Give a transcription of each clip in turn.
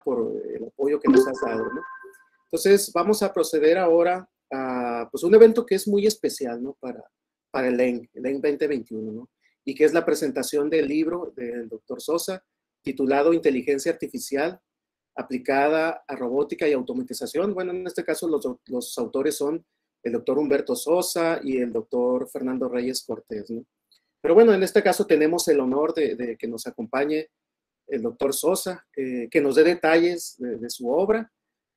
por el apoyo que nos has dado, ¿no? Entonces, vamos a proceder ahora a pues, un evento que es muy especial, ¿no? Para el ENC 2021, ¿no? Y que es la presentación del libro del doctor Sosa, titulado Inteligencia Artificial aplicada a robótica y automatización. Bueno, en este caso los autores son el doctor Humberto Sosa y el doctor Fernando Reyes Cortés, ¿no? Pero bueno, en este caso tenemos el honor de que nos acompañe el doctor Sosa, que nos dé detalles de su obra,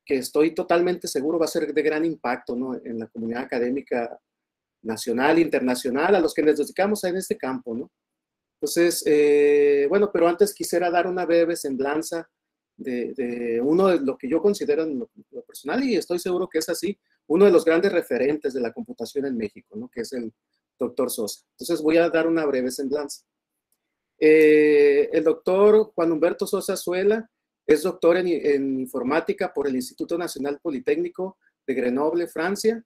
que estoy totalmente seguro va a ser de gran impacto, ¿no? En la comunidad académica nacional e internacional, a los que les dedicamos en este campo, ¿no? Entonces, bueno, pero antes quisiera dar una breve semblanza de uno de lo que yo considero en lo personal, y estoy seguro que es así, uno de los grandes referentes de la computación en México, ¿no? Que es el doctor Sosa. Entonces voy a dar una breve semblanza. El doctor Juan Humberto Sosa Zuela es doctor en informática por el Instituto Nacional Politécnico de Grenoble, Francia.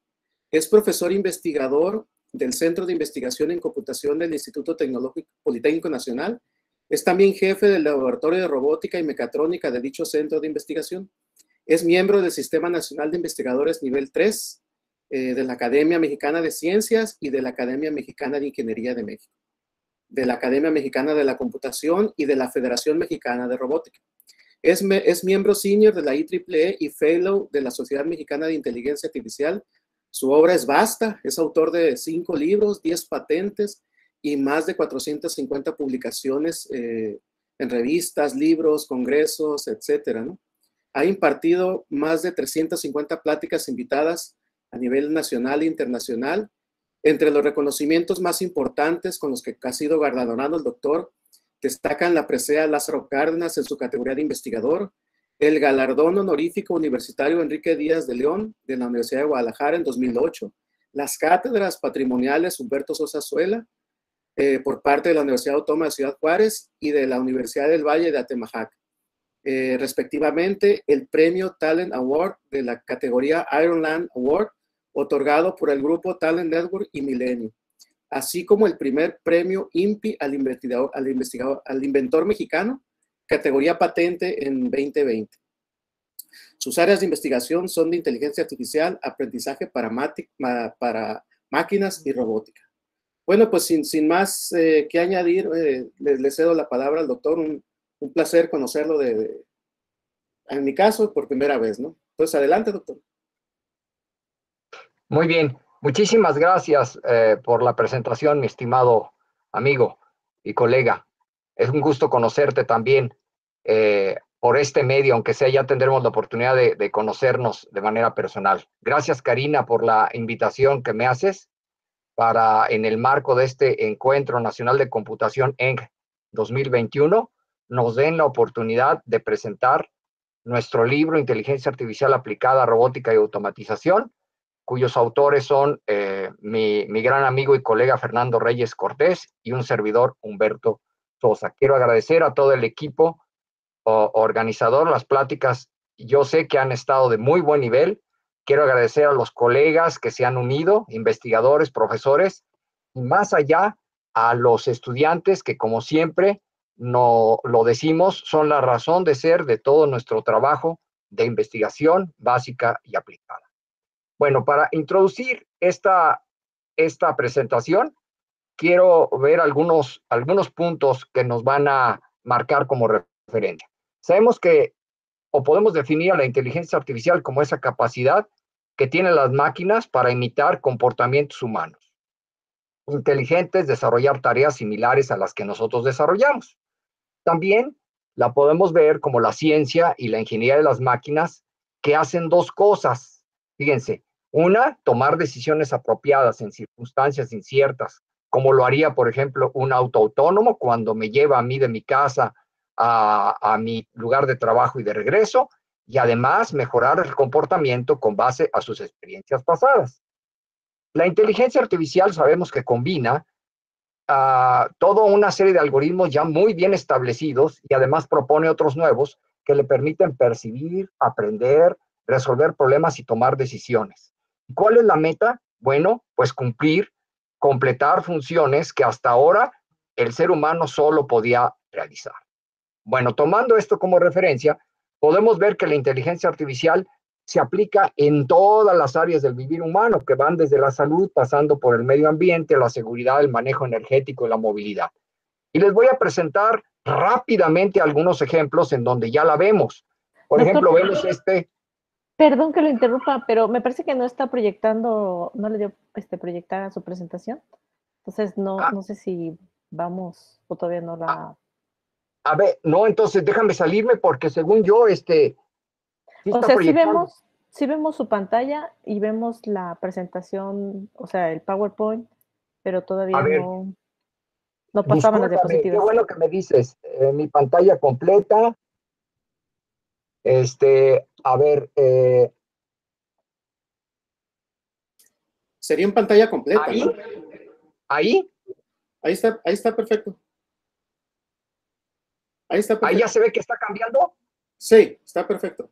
Es profesor investigador del Centro de Investigación en Computación del Instituto Tecnológico Politécnico Nacional. Es también jefe del Laboratorio de Robótica y Mecatrónica de dicho centro de investigación. Es miembro del Sistema Nacional de Investigadores Nivel 3, de la Academia Mexicana de Ciencias y de la Academia Mexicana de Ingeniería de México, de la Academia Mexicana de la Computación y de la Federación Mexicana de Robótica. Es miembro senior de la IEEE y fellow de la Sociedad Mexicana de Inteligencia Artificial. Su obra es vasta, es autor de 5 libros, 10 patentes y más de 450 publicaciones en revistas, libros, congresos, etcétera, ¿no? Ha impartido más de 350 pláticas invitadas a nivel nacional e internacional. Entre los reconocimientos más importantes con los que ha sido galardonado el doctor, destacan la presea Lázaro Cárdenas en su categoría de investigador, el galardón honorífico universitario Enrique Díaz de León de la Universidad de Guadalajara en 2008, las cátedras patrimoniales Humberto Sosa Zuela por parte de la Universidad Autónoma de Ciudad Juárez y de la Universidad del Valle de Atemajac, respectivamente el premio Talent Award de la categoría Ironland Award, otorgado por el grupo Talent Network y Milenio, así como el primer premio INPI al inventor mexicano, categoría patente en 2020. Sus áreas de investigación son de inteligencia artificial, aprendizaje para máquinas y robótica. Bueno, pues sin más que añadir, le cedo la palabra al doctor. Un placer conocerlo en mi caso, por primera vez, ¿no? Entonces, adelante, doctor. Muy bien. Muchísimas gracias por la presentación, mi estimado amigo y colega. Es un gusto conocerte también por este medio, aunque sea ya tendremos la oportunidad de conocernos de manera personal. Gracias, Karina, por la invitación que me haces para, en el marco de este Encuentro Nacional de Computación ENC 2021, nos den la oportunidad de presentar nuestro libro Inteligencia Artificial Aplicada a Robótica y Automatización, cuyos autores son mi gran amigo y colega Fernando Reyes Cortés y un servidor Humberto Sosa. Quiero agradecer a todo el equipo organizador. Las pláticas yo sé que han estado de muy buen nivel. Quiero agradecer a los colegas que se han unido, investigadores, profesores, y más allá a los estudiantes que, como siempre, no lo decimos, son la razón de ser de todo nuestro trabajo de investigación básica y aplicada. Bueno, para introducir esta presentación, quiero ver algunos puntos que nos van a marcar como referencia. Sabemos que, o podemos definir a la inteligencia artificial como esa capacidad que tienen las máquinas para imitar comportamientos humanos inteligentes, desarrollar tareas similares a las que nosotros desarrollamos. También la podemos ver como la ciencia y la ingeniería de las máquinas que hacen 2 cosas. Fíjense, una, tomar decisiones apropiadas en circunstancias inciertas, como lo haría, por ejemplo, un auto autónomo cuando me lleva a mí de mi casa a mi lugar de trabajo y de regreso, y además mejorar el comportamiento con base a sus experiencias pasadas. La inteligencia artificial sabemos que combina toda una serie de algoritmos ya muy bien establecidos y además propone otros nuevos que le permiten percibir, aprender, resolver problemas y tomar decisiones. ¿Cuál es la meta? Bueno, pues completar funciones que hasta ahora el ser humano solo podía realizar. Bueno, tomando esto como referencia, podemos ver que la inteligencia artificial se aplica en todas las áreas del vivir humano, que van desde la salud, pasando por el medio ambiente, la seguridad, el manejo energético y la movilidad. Y les voy a presentar rápidamente algunos ejemplos en donde ya la vemos. Por Doctor, ejemplo, vemos este. perdón que lo interrumpa, pero me parece que no está proyectando, no le dio proyectar su presentación. Entonces, no sé si vamos o todavía no la... A ver, no, entonces déjame salirme porque según yo, sí O está sea, proyectando. sí vemos su pantalla y vemos la presentación, o sea, el PowerPoint, pero A todavía ver, no pasaban las discúlpame, qué diapositivas. bueno que me dices. Mi pantalla completa. A ver, Sería en pantalla completa, ahí, ¿no? ahí, Ahí está perfecto. Ahí está ahí ya perfecto. se ve que está cambiando. Sí, está perfecto.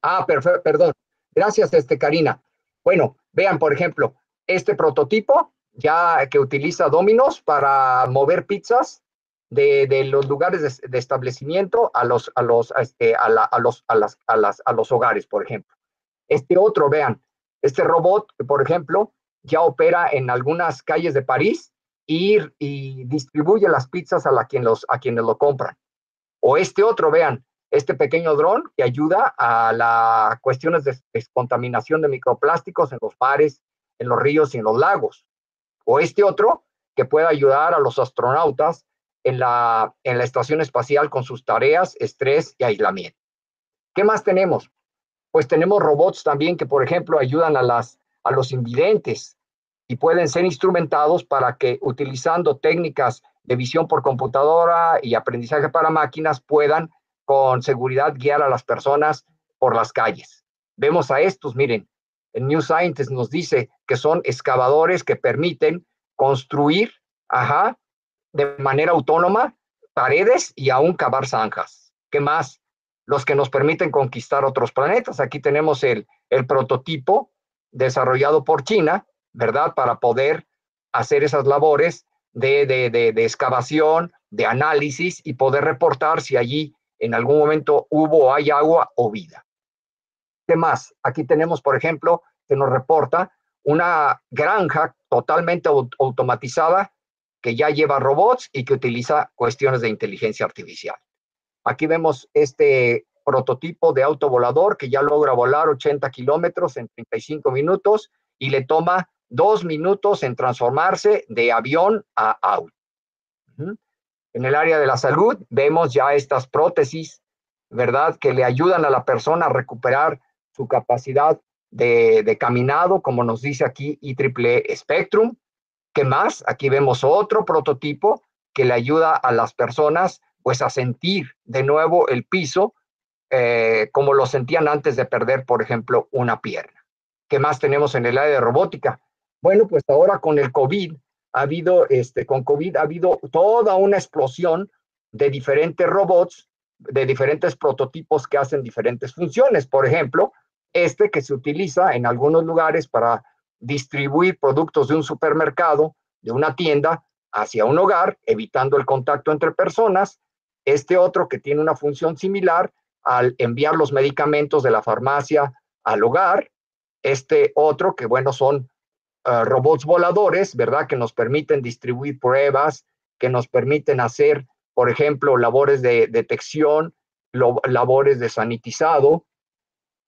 Ah, perfecto, perdón. Gracias, Karina. Bueno, vean, por ejemplo, este prototipo ya que utiliza Domino's para mover pizzas de los lugares de establecimiento a los hogares, por ejemplo. Este otro, vean, este robot, por ejemplo, ya opera en algunas calles de París y distribuye las pizzas a quienes lo compran. O este otro, vean, este pequeño dron que ayuda a las cuestiones de descontaminación de microplásticos en los mares, en los ríos y en los lagos. O este otro que puede ayudar a los astronautas en la estación espacial con sus tareas, estrés y aislamiento. ¿Qué más tenemos? Pues tenemos robots también que, por ejemplo, ayudan a los invidentes y pueden ser instrumentados para que, utilizando técnicas de visión por computadora y aprendizaje para máquinas, puedan con seguridad guiar a las personas por las calles. Vemos a estos, miren, el New Scientist nos dice que son excavadores que permiten construir, de manera autónoma, paredes y aún cavar zanjas. ¿Qué más? Los que nos permiten conquistar otros planetas. Aquí tenemos el prototipo desarrollado por China, ¿verdad? Para poder hacer esas labores de excavación, de análisis y poder reportar si allí en algún momento hubo o hay agua o vida. ¿Qué más? Aquí tenemos, por ejemplo, que nos reporta una granja totalmente automatizada que ya lleva robots y que utiliza cuestiones de inteligencia artificial. Aquí vemos este prototipo de auto volador que ya logra volar 80 kilómetros en 35 minutos y le toma 2 minutos en transformarse de avión a auto. En el área de la salud vemos ya estas prótesis, ¿verdad? Que le ayudan a la persona a recuperar su capacidad de caminado, como nos dice aquí IEEE Spectrum. ¿Qué más? Aquí vemos otro prototipo que le ayuda a las personas pues a sentir de nuevo el piso como lo sentían antes de perder, por ejemplo, una pierna. ¿Qué más tenemos en el área de robótica? Bueno, pues ahora con el COVID con COVID ha habido toda una explosión de diferentes robots, de diferentes prototipos que hacen diferentes funciones. Por ejemplo, que se utiliza en algunos lugares para distribuir productos de un supermercado, de una tienda, hacia un hogar, evitando el contacto entre personas. Este otro que tiene una función similar al enviar los medicamentos de la farmacia al hogar. Este otro que, bueno, son robots voladores, ¿verdad? Que nos permiten distribuir pruebas, que nos permiten hacer, por ejemplo, labores de detección, labores de sanitizado,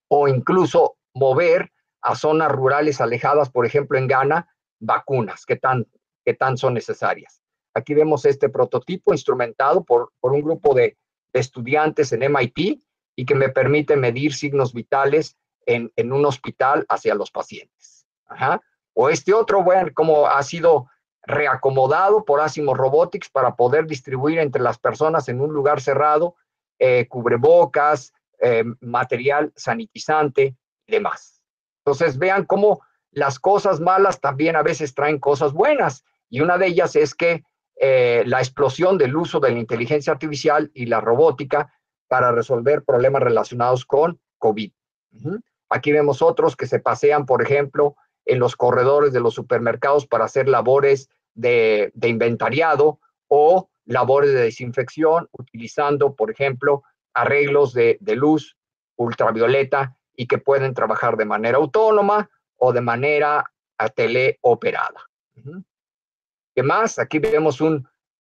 o incluso mover a zonas rurales alejadas, por ejemplo, en Ghana, vacunas que tan son necesarias. Aquí vemos este prototipo instrumentado por un grupo de estudiantes en MIT y que me permite medir signos vitales en un hospital hacia los pacientes. O este otro, bueno, como ha sido reacomodado por Asimov Robotics para poder distribuir entre las personas en un lugar cerrado cubrebocas, material sanitizante y demás. Entonces vean cómo las cosas malas también a veces traen cosas buenas, y una de ellas es que la explosión del uso de la inteligencia artificial y la robótica para resolver problemas relacionados con COVID. Aquí vemos otros que se pasean, por ejemplo, en los corredores de los supermercados para hacer labores de inventariado o labores de desinfección, utilizando, por ejemplo, arreglos de luz ultravioleta y que pueden trabajar de manera autónoma o de manera teleoperada. ¿Qué más? Aquí vemos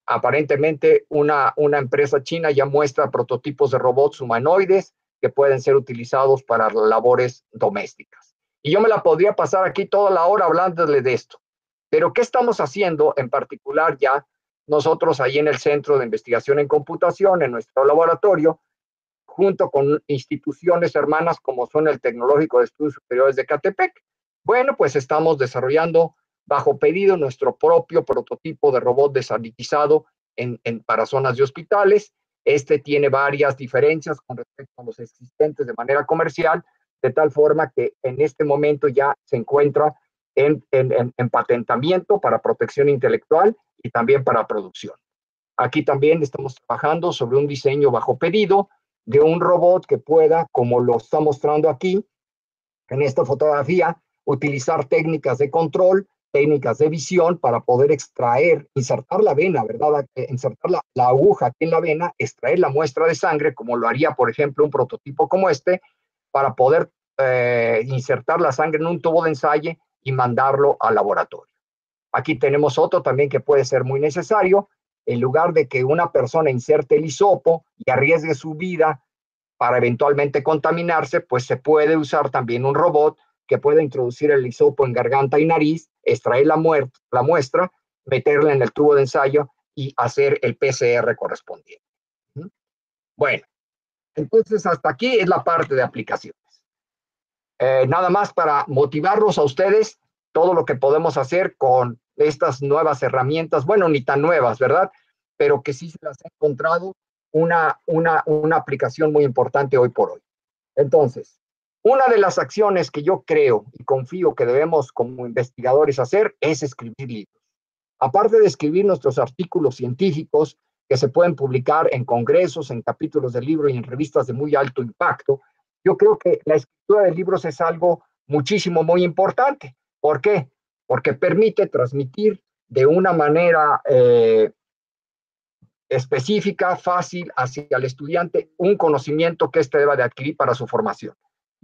aparentemente una empresa china ya muestra prototipos de robots humanoides que pueden ser utilizados para labores domésticas. Y yo me la podría pasar aquí toda la hora hablándole de esto. Pero ¿qué estamos haciendo en particular ya nosotros ahí en el Centro de Investigación en Computación, en nuestro laboratorio, junto con instituciones hermanas como son el Tecnológico de Estudios Superiores de Ecatepec? Bueno, pues estamos desarrollando bajo pedido nuestro propio prototipo de robot desanitizado para zonas de hospitales. Este tiene varias diferencias con respecto a los existentes de manera comercial, de tal forma que en este momento ya se encuentra en patentamiento para protección intelectual y también para producción. Aquí también estamos trabajando sobre un diseño bajo pedido de un robot que pueda, como lo está mostrando aquí en esta fotografía, utilizar técnicas de control, técnicas de visión para poder extraer, insertar la vena, ¿verdad? Insertar la aguja aquí en la vena, extraer la muestra de sangre, como lo haría, por ejemplo, un prototipo como este, para poder insertar la sangre en un tubo de ensayo y mandarlo al laboratorio. Aquí tenemos otro también que puede ser muy necesario. En lugar de que una persona inserte el hisopo y arriesgue su vida para eventualmente contaminarse, pues se puede usar también un robot que pueda introducir el hisopo en garganta y nariz, extraer la muestra, meterla en el tubo de ensayo y hacer el PCR correspondiente. Bueno, entonces hasta aquí es la parte de aplicaciones. Nada más para motivarlos a ustedes, todo lo que podemos hacer con estas nuevas herramientas, bueno, ni tan nuevas, ¿verdad? Pero que sí se las ha encontrado una aplicación muy importante hoy por hoy. Entonces, una de las acciones que yo creo y confío que debemos como investigadores hacer es escribir libros. Aparte de escribir nuestros artículos científicos que se pueden publicar en congresos, en capítulos de libro y en revistas de muy alto impacto, yo creo que la escritura de libros es algo muchísimo, muy importante. ¿Por qué? Porque permite transmitir de una manera específica, fácil, hacia el estudiante un conocimiento que éste deba de adquirir para su formación.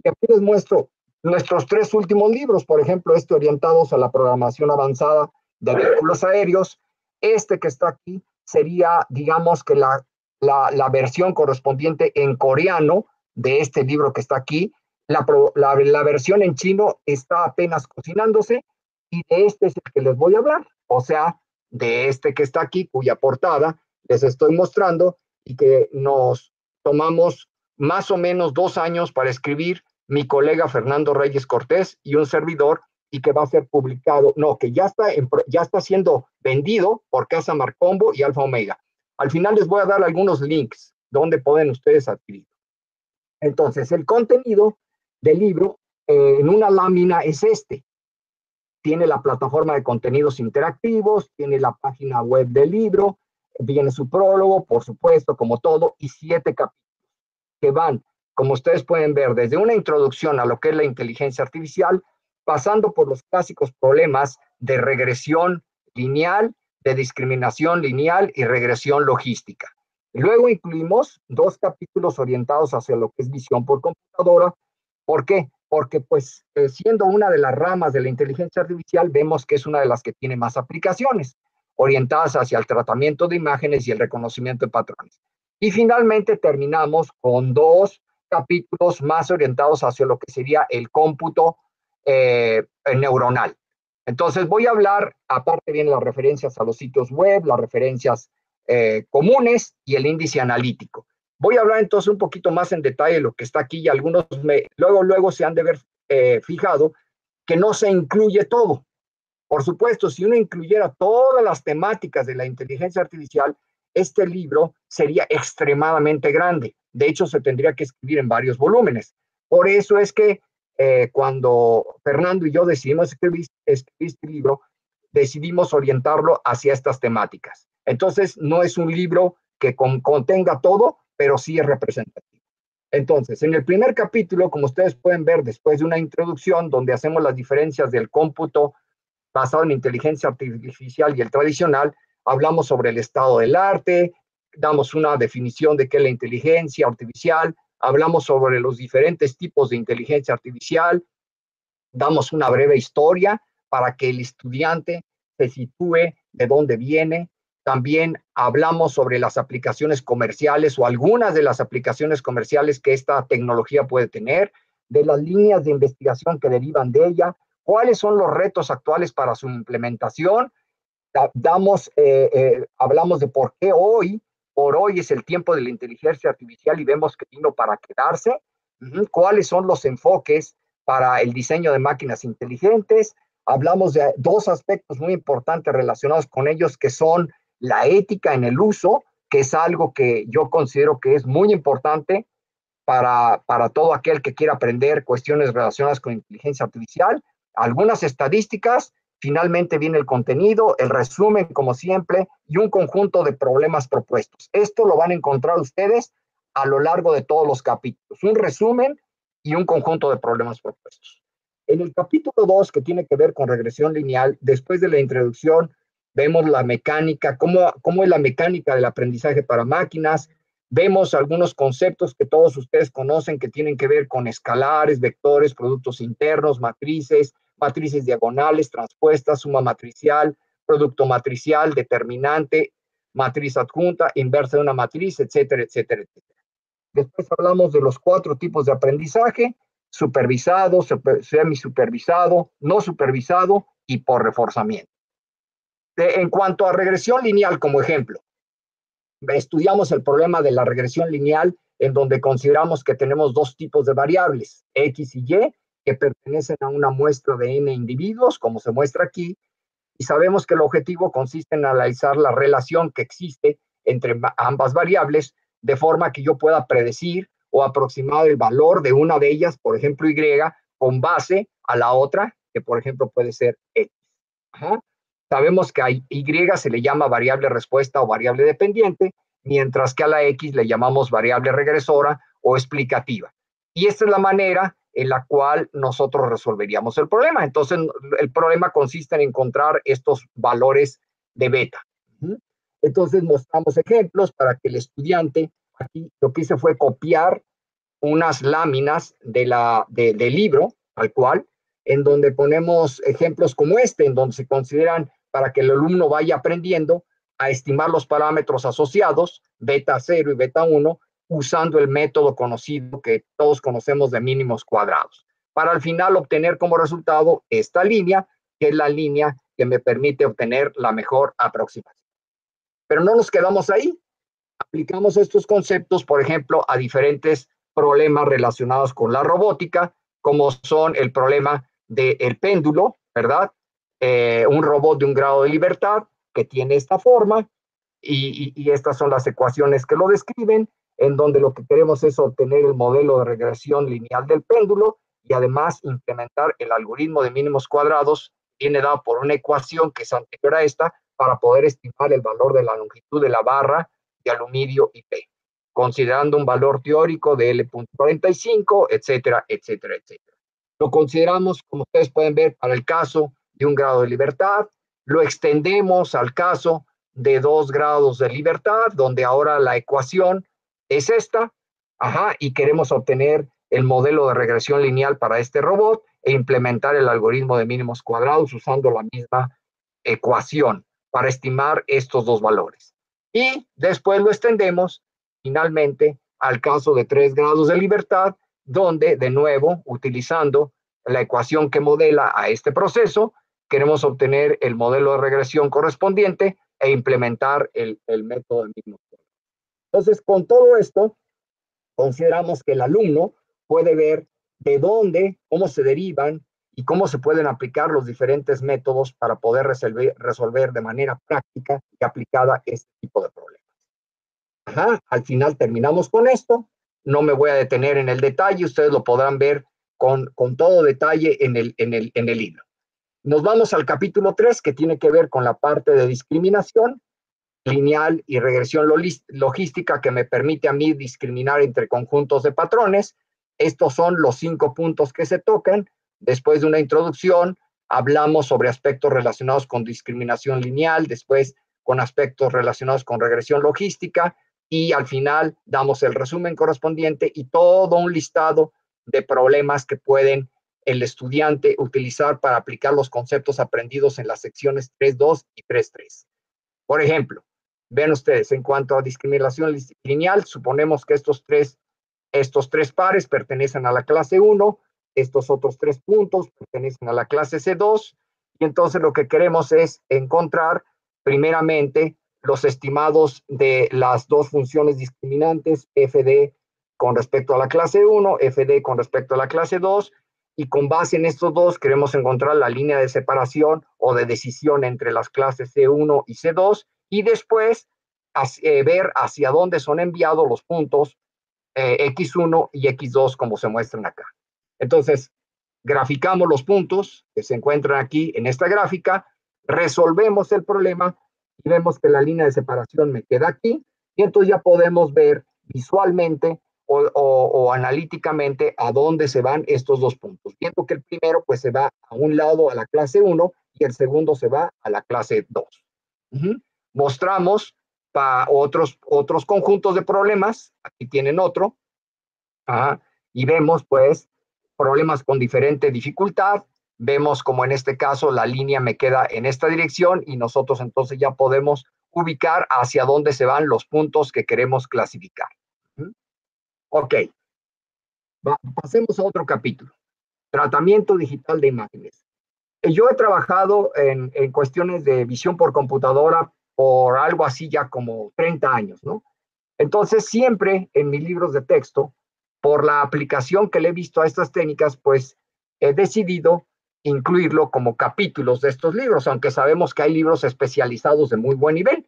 Y aquí les muestro nuestros 3 últimos libros, por ejemplo, orientados a la programación avanzada de vehículos aéreos. Este que está aquí sería, digamos, que la versión correspondiente en coreano de este libro que está aquí. La versión en chino está apenas cocinándose y de este es el que les voy a hablar, o sea, de este que está aquí, cuya portada les estoy mostrando y que nos tomamos más o menos 2 años para escribir mi colega Fernando Reyes Cortés y un servidor, y que va a ser publicado, no, que ya está siendo vendido por Casa Marcombo y Alfa Omega. Al final les voy a dar algunos links donde pueden ustedes adquirir. Entonces, el contenido del libro en una lámina es este. Tiene la plataforma de contenidos interactivos, tiene la página web del libro, viene su prólogo, por supuesto, como todo, y 7 capítulos que van, como ustedes pueden ver, desde una introducción a lo que es la inteligencia artificial, pasando por los clásicos problemas de regresión lineal, de discriminación lineal y regresión logística. Luego incluimos 2 capítulos orientados hacia lo que es visión por computadora. ¿Por qué? Porque pues siendo una de las ramas de la inteligencia artificial, vemos que es una de las que tiene más aplicaciones, orientadas hacia el tratamiento de imágenes y el reconocimiento de patrones. Y finalmente terminamos con 2 capítulos más orientados hacia lo que sería el cómputo neuronal. Entonces voy a hablar, aparte vienen las referencias a los sitios web, las referencias comunes y el índice analítico. Voy a hablar entonces un poquito más en detalle de lo que está aquí y algunos luego se han de ver fijado que no se incluye todo. Por supuesto, si uno incluyera todas las temáticas de la inteligencia artificial, este libro sería extremadamente grande. De hecho, se tendría que escribir en varios volúmenes. Por eso es que cuando Fernando y yo decidimos escribir este libro, decidimos orientarlo hacia estas temáticas. Entonces, no es un libro que contenga todo, pero sí es representativo. Entonces, en el primer capítulo, como ustedes pueden ver, después de una introducción donde hacemos las diferencias del cómputo basado en inteligencia artificial y el tradicional, hablamos sobre el estado del arte, damos una definición de qué es la inteligencia artificial, hablamos sobre los diferentes tipos de inteligencia artificial, damos una breve historia para que el estudiante se sitúe de dónde viene. También hablamos sobre las aplicaciones comerciales o algunas de las aplicaciones comerciales que esta tecnología puede tener, de las líneas de investigación que derivan de ella, cuáles son los retos actuales para su implementación. Hablamos de por qué por hoy es el tiempo de la inteligencia artificial y vemos que vino para quedarse. ¿Cuáles son los enfoques para el diseño de máquinas inteligentes? Hablamos de dos aspectos muy importantes relacionados con ellos, que son la ética en el uso, que es algo que yo considero que es muy importante para todo aquel que quiera aprender cuestiones relacionadas con inteligencia artificial. Algunas estadísticas, finalmente viene el contenido, el resumen como siempre y un conjunto de problemas propuestos. Esto lo van a encontrar ustedes a lo largo de todos los capítulos, un resumen y un conjunto de problemas propuestos. En el capítulo 2, que tiene que ver con regresión lineal, después de la introducción, vemos la mecánica, cómo es la mecánica del aprendizaje para máquinas. Vemos algunos conceptos que todos ustedes conocen que tienen que ver con escalares, vectores, productos internos, matrices diagonales, transpuestas, suma matricial, producto matricial, determinante, matriz adjunta, inversa de una matriz, etcétera, etcétera, etcétera. Después hablamos de los 4 tipos de aprendizaje: supervisado, semisupervisado, no supervisado y por reforzamiento. En cuanto a regresión lineal, como ejemplo, estudiamos el problema de la regresión lineal, en donde consideramos que tenemos 2 tipos de variables, X y Y, que pertenecen a una muestra de n individuos, como se muestra aquí, y sabemos que el objetivo consiste en analizar la relación que existe entre ambas variables, de forma que yo pueda predecir o aproximar el valor de una de ellas, por ejemplo, Y, con base a la otra, que por ejemplo puede ser X. Sabemos que a Y se le llama variable respuesta o variable dependiente, mientras que a la X le llamamos variable regresora o explicativa. Y esta es la manera en la cual nosotros resolveríamos el problema. Entonces, el problema consiste en encontrar estos valores de beta. Entonces, mostramos ejemplos para que el estudiante, aquí lo que hice fue copiar unas láminas del libro, tal cual, en donde ponemos ejemplos como este, en donde se consideran, para que el alumno vaya aprendiendo a estimar los parámetros asociados, beta 0 y beta 1, usando el método conocido que todos conocemos de mínimos cuadrados, para al final obtener como resultado esta línea, que es la línea que me permite obtener la mejor aproximación. Pero no nos quedamos ahí. Aplicamos estos conceptos, por ejemplo, a diferentes problemas relacionados con la robótica, como son el problema del péndulo, ¿verdad? Un robot de un grado de libertad que tiene esta forma, y estas son las ecuaciones que lo describen, en donde lo que queremos es obtener el modelo de regresión lineal del péndulo y además implementar el algoritmo de mínimos cuadrados, viene dado por una ecuación que es anterior a esta, para poder estimar el valor de la longitud de la barra de aluminio IP, considerando un valor teórico de L.45, etcétera, etcétera, etcétera. Lo consideramos, como ustedes pueden ver, para el caso de un grado de libertad, lo extendemos al caso de 2 grados de libertad, donde ahora la ecuación es esta, y queremos obtener el modelo de regresión lineal para este robot e implementar el algoritmo de mínimos cuadrados usando la misma ecuación para estimar estos 2 valores. Y después lo extendemos finalmente al caso de 3 grados de libertad, donde de nuevo, utilizando la ecuación que modela a este proceso, queremos obtener el modelo de regresión correspondiente e implementar el método de mínimos cuadrados. Entonces, con todo esto, consideramos que el alumno puede ver de dónde, cómo se derivan y cómo se pueden aplicar los diferentes métodos para poder resolver de manera práctica y aplicada este tipo de problemas. Al final terminamos con esto. No me voy a detener en el detalle, ustedes lo podrán ver con todo detalle en el libro. Nos vamos al capítulo 3, que tiene que ver con la parte de discriminación lineal y regresión logística, que me permite a mí discriminar entre conjuntos de patrones. Estos son los 5 puntos que se tocan. Después de una introducción, hablamos sobre aspectos relacionados con discriminación lineal, después con aspectos relacionados con regresión logística, y al final damos el resumen correspondiente y todo un listado de problemas que pueden el estudiante utilizar para aplicar los conceptos aprendidos en las secciones 3.2 y 3.3. Por ejemplo, vean ustedes, en cuanto a discriminación lineal, suponemos que estos tres pares pertenecen a la clase 1, estos otros 3 puntos pertenecen a la clase C2, y entonces lo que queremos es encontrar primeramente los estimados de las dos funciones discriminantes, FD con respecto a la clase 1, FD con respecto a la clase 2, y con base en estos dos queremos encontrar la línea de separación o de decisión entre las clases C1 y C2, y después ver hacia dónde son enviados los puntos X1 y X2 como se muestran acá. Entonces, graficamos los puntos que se encuentran aquí en esta gráfica, resolvemos el problema y vemos que la línea de separación me queda aquí, y entonces ya podemos ver visualmente o analíticamente a dónde se van estos dos puntos. Viendo que el primero pues se va a un lado a la clase 1 y el segundo se va a la clase 2. Mostramos para otros conjuntos de problemas, aquí tienen otro, y vemos pues problemas con diferente dificultad, vemos como en este caso la línea me queda en esta dirección y nosotros entonces ya podemos ubicar hacia dónde se van los puntos que queremos clasificar. Ok, pasemos a otro capítulo, tratamiento digital de imágenes. Yo he trabajado en cuestiones de visión por computadora por algo así ya como 30 años, ¿no? Entonces siempre en mis libros de texto, por la aplicación que le he visto a estas técnicas, pues he decidido incluirlo como capítulos de estos libros, aunque sabemos que hay libros especializados de muy buen nivel.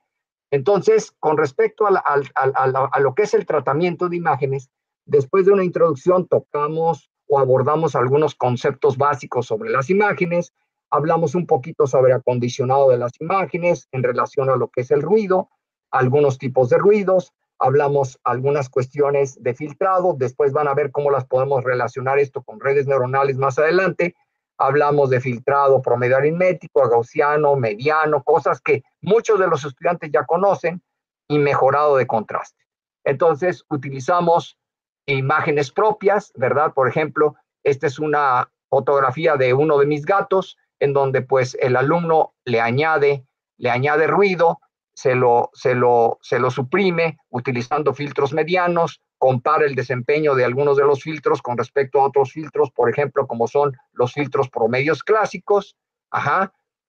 Entonces, con respecto a lo que es el tratamiento de imágenes, después de una introducción tocamos o abordamos algunos conceptos básicos sobre las imágenes, hablamos un poquito sobre acondicionado de las imágenes en relación a lo que es el ruido, algunos tipos de ruidos, hablamos algunas cuestiones de filtrado, después van a ver cómo las podemos relacionar esto con redes neuronales más adelante, hablamos de filtrado promedio aritmético, gaussiano, mediano, cosas que muchos de los estudiantes ya conocen, y mejorado de contraste. Entonces, utilizamos imágenes propias, ¿verdad? Por ejemplo, esta es una fotografía de uno de mis gatos, en donde pues el alumno le añade ruido, se lo suprime utilizando filtros medianos, compara el desempeño de algunos de los filtros con respecto a otros filtros, por ejemplo, como son los filtros promedios clásicos.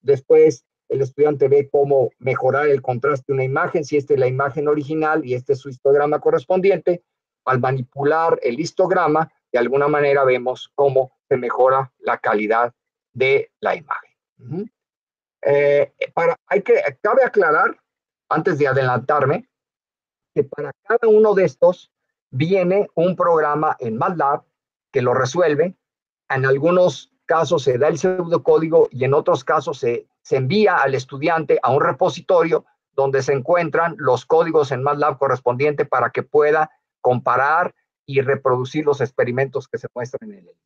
Después el estudiante ve cómo mejorar el contraste de una imagen, si esta es la imagen original y este es su histograma correspondiente. Al manipular el histograma, de alguna manera vemos cómo se mejora la calidad de la imagen. Cabe aclarar, antes de adelantarme, que para cada uno de estos viene un programa en MATLAB que lo resuelve. En algunos casos se da el pseudocódigo y en otros casos se envía al estudiante a un repositorio donde se encuentran los códigos en MATLAB correspondientes para que pueda comparar y reproducir los experimentos que se muestran en el libro.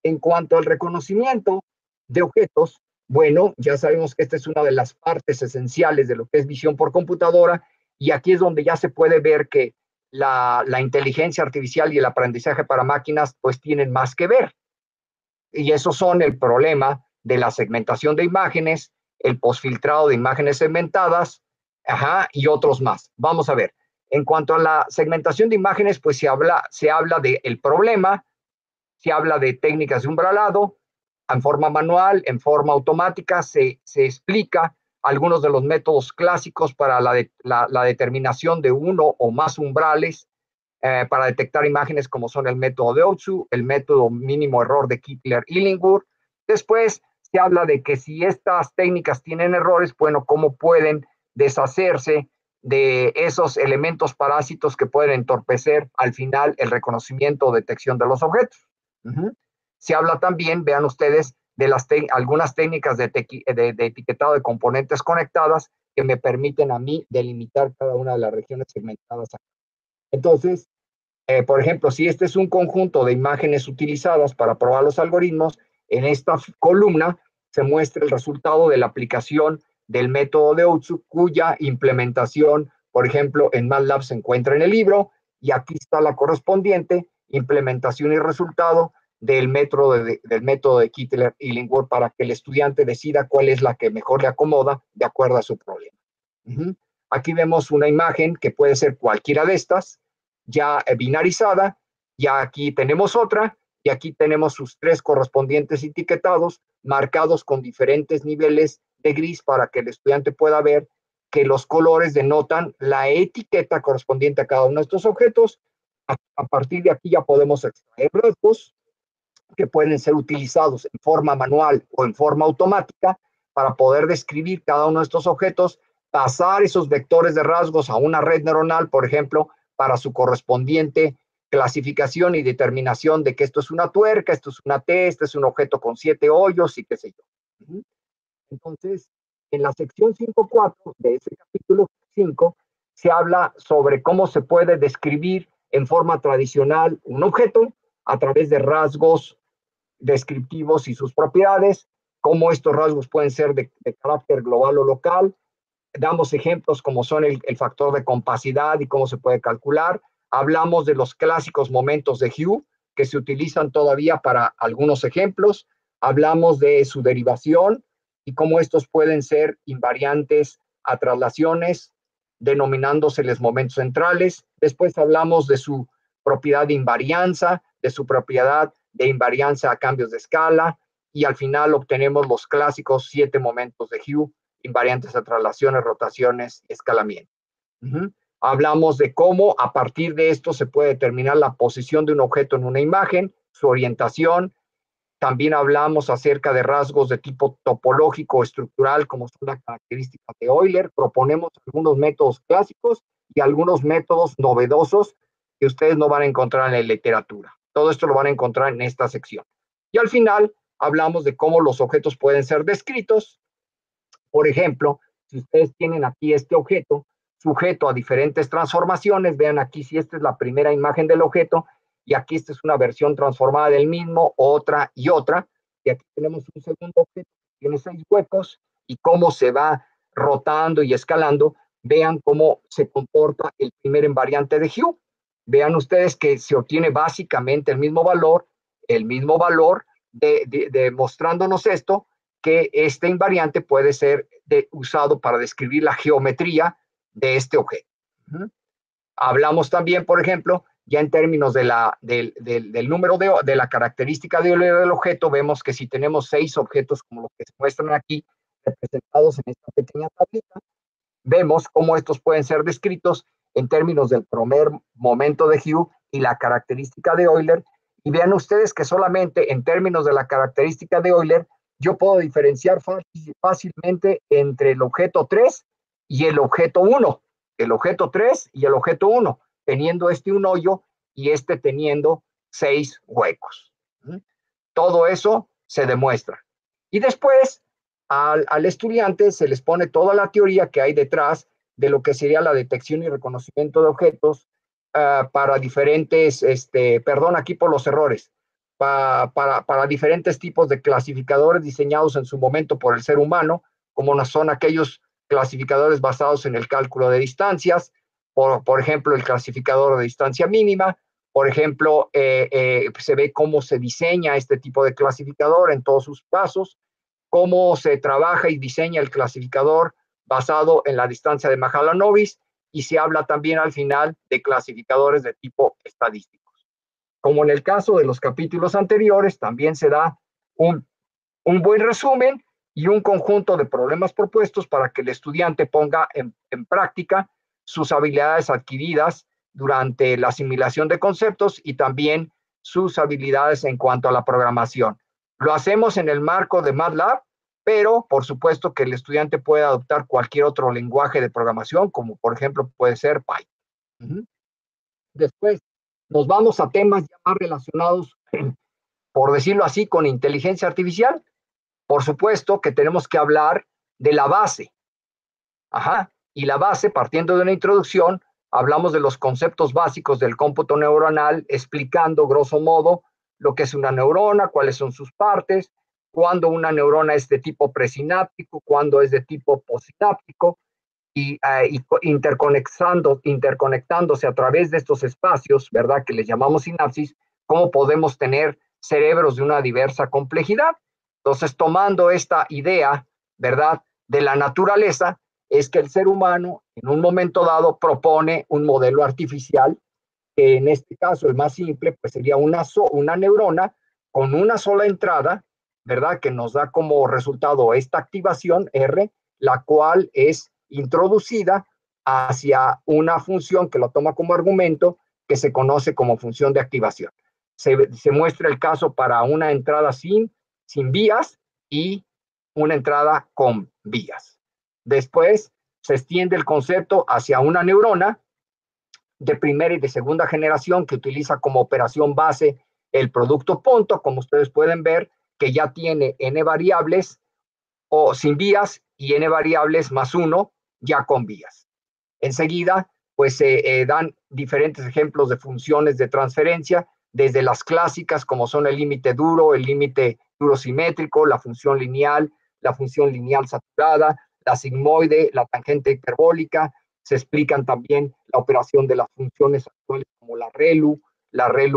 En cuanto al reconocimiento de objetos, bueno, ya sabemos que esta es una de las partes esenciales de lo que es visión por computadora, y aquí es donde ya se puede ver que la inteligencia artificial y el aprendizaje para máquinas pues tienen más que ver. Y esos son el problema de la segmentación de imágenes, el posfiltrado de imágenes segmentadas, y otros más. Vamos a ver. En cuanto a la segmentación de imágenes, pues se habla del problema, se habla de técnicas de umbralado, en forma manual, en forma automática, se explica algunos de los métodos clásicos para la determinación de uno o más umbrales para detectar imágenes, como son el método de Otsu, el método mínimo error de Kittler-Illingworth. Después se habla de que si estas técnicas tienen errores, bueno, cómo pueden deshacerse de esos elementos parásitos que pueden entorpecer al final el reconocimiento o detección de los objetos. Se habla también, vean ustedes, de algunas técnicas de etiquetado de componentes conectadas que me permiten a mí delimitar cada una de las regiones segmentadas. Entonces, por ejemplo, si este es un conjunto de imágenes utilizadas para probar los algoritmos, en esta columna se muestra el resultado de la aplicación del método de Otsu, cuya implementación por ejemplo, en MATLAB se encuentra en el libro, y aquí está la correspondiente implementación y resultado del método de Kittler y Illingworth para que el estudiante decida cuál es la que mejor le acomoda de acuerdo a su problema. Aquí vemos una imagen que puede ser cualquiera de estas, ya binarizada, ya aquí tenemos otra, y aquí tenemos sus 3 correspondientes etiquetados, marcados con diferentes niveles de gris para que el estudiante pueda ver que los colores denotan la etiqueta correspondiente a cada uno de estos objetos. A partir de aquí ya podemos extraer rasgos que pueden ser utilizados en forma manual o en forma automática para poder describir cada uno de estos objetos, pasar esos vectores de rasgos a una red neuronal, por ejemplo, para su correspondiente clasificación y determinación de que esto es una tuerca, esto es una T, este es un objeto con 7 hoyos y qué sé yo. Entonces, en la sección 5.4 de ese capítulo 5, se habla sobre cómo se puede describir en forma tradicional un objeto a través de rasgos descriptivos y sus propiedades, cómo estos rasgos pueden ser de carácter global o local. Damos ejemplos como son el factor de compacidad y cómo se puede calcular. Hablamos de los clásicos momentos de Hugh, que se utilizan todavía para algunos ejemplos. Hablamos de su derivación y cómo estos pueden ser invariantes a traslaciones, denominándose momentos centrales. Después hablamos de su propiedad de invarianza, de su propiedad de invarianza a cambios de escala, y al final obtenemos los clásicos 7 momentos de Hugh, invariantes a traslaciones, rotaciones y escalamiento. Hablamos de cómo a partir de esto se puede determinar la posición de un objeto en una imagen, su orientación. También hablamos acerca de rasgos de tipo topológico o estructural, como son las características de Euler. Proponemos algunos métodos clásicos y algunos métodos novedosos que ustedes no van a encontrar en la literatura. Todo esto lo van a encontrar en esta sección. Y al final hablamos de cómo los objetos pueden ser descritos. Por ejemplo, si ustedes tienen aquí este objeto, sujeto a diferentes transformaciones, vean aquí si esta es la primera imagen del objeto, y aquí esta es una versión transformada del mismo, otra y otra, y aquí tenemos un segundo objeto que tiene 6 huecos, y cómo se va rotando y escalando. Vean cómo se comporta el primer invariante de Hugh. Vean ustedes que se obtiene básicamente el mismo valor demostrándonos esto, que este invariante puede ser usado para describir la geometría de este objeto. Hablamos también, por ejemplo, ya en términos del número de la característica del objeto, vemos que si tenemos 6 objetos como los que se muestran aquí, representados en esta pequeña tablita, vemos cómo estos pueden ser descritos en términos del primer momento de Hugh y la característica de Euler. Y vean ustedes que solamente en términos de la característica de Euler, yo puedo diferenciar fácilmente entre el objeto 3 y el objeto 1. El objeto 3 y el objeto 1, teniendo este un hoyo y este teniendo 6 huecos. Todo eso se demuestra. Y después al estudiante se les pone toda la teoría que hay detrás de lo que sería la detección y reconocimiento de objetos para diferentes, perdón aquí por los errores, para diferentes tipos de clasificadores diseñados en su momento por el ser humano, como son aquellos clasificadores basados en el cálculo de distancias, por ejemplo, el clasificador de distancia mínima. Por ejemplo, se ve cómo se diseña este tipo de clasificador en todos sus pasos, cómo se trabaja y diseña el clasificador basado en la distancia de Mahalanobis, y se habla también al final de clasificadores de tipo estadísticos. Como en el caso de los capítulos anteriores, también se da un buen resumen y un conjunto de problemas propuestos para que el estudiante ponga en práctica sus habilidades adquiridas durante la asimilación de conceptos y también sus habilidades en cuanto a la programación. Lo hacemos en el marco de MATLAB, pero por supuesto que el estudiante puede adoptar cualquier otro lenguaje de programación, como por ejemplo puede ser Python. Después nos vamos a temas ya más relacionados, por decirlo así, con inteligencia artificial. Por supuesto que tenemos que hablar de la base. Y la base, partiendo de una introducción, hablamos de los conceptos básicos del cómputo neuronal, explicando grosso modo lo que es una neurona, cuáles son sus partes, cuándo una neurona es de tipo presináptico, cuándo es de tipo postsináptico, interconectándose a través de estos espacios, ¿verdad? Que les llamamos sinapsis, cómo podemos tener cerebros de una diversa complejidad. Entonces, tomando esta idea, ¿verdad?, de la naturaleza, es que el ser humano, en un momento dado, propone un modelo artificial, que en este caso, el más simple, pues sería una neurona con una sola entrada, ¿verdad?, que nos da como resultado esta activación R, la cual es introducida hacia una función que lo toma como argumento, que se conoce como función de activación. Se muestra el caso para una entrada sin vías y una entrada con vías. Después se extiende el concepto hacia una neurona de primera y de segunda generación que utiliza como operación base el producto punto, como ustedes pueden ver, que ya tiene n variables o sin vías y n variables más 1 ya con vías. Enseguida, pues se dan diferentes ejemplos de funciones de transferencia, desde las clásicas como son el límite duro simétrico, la función lineal saturada, la sigmoide, la tangente hiperbólica. Se explican también la operación de las funciones actuales como la ReLU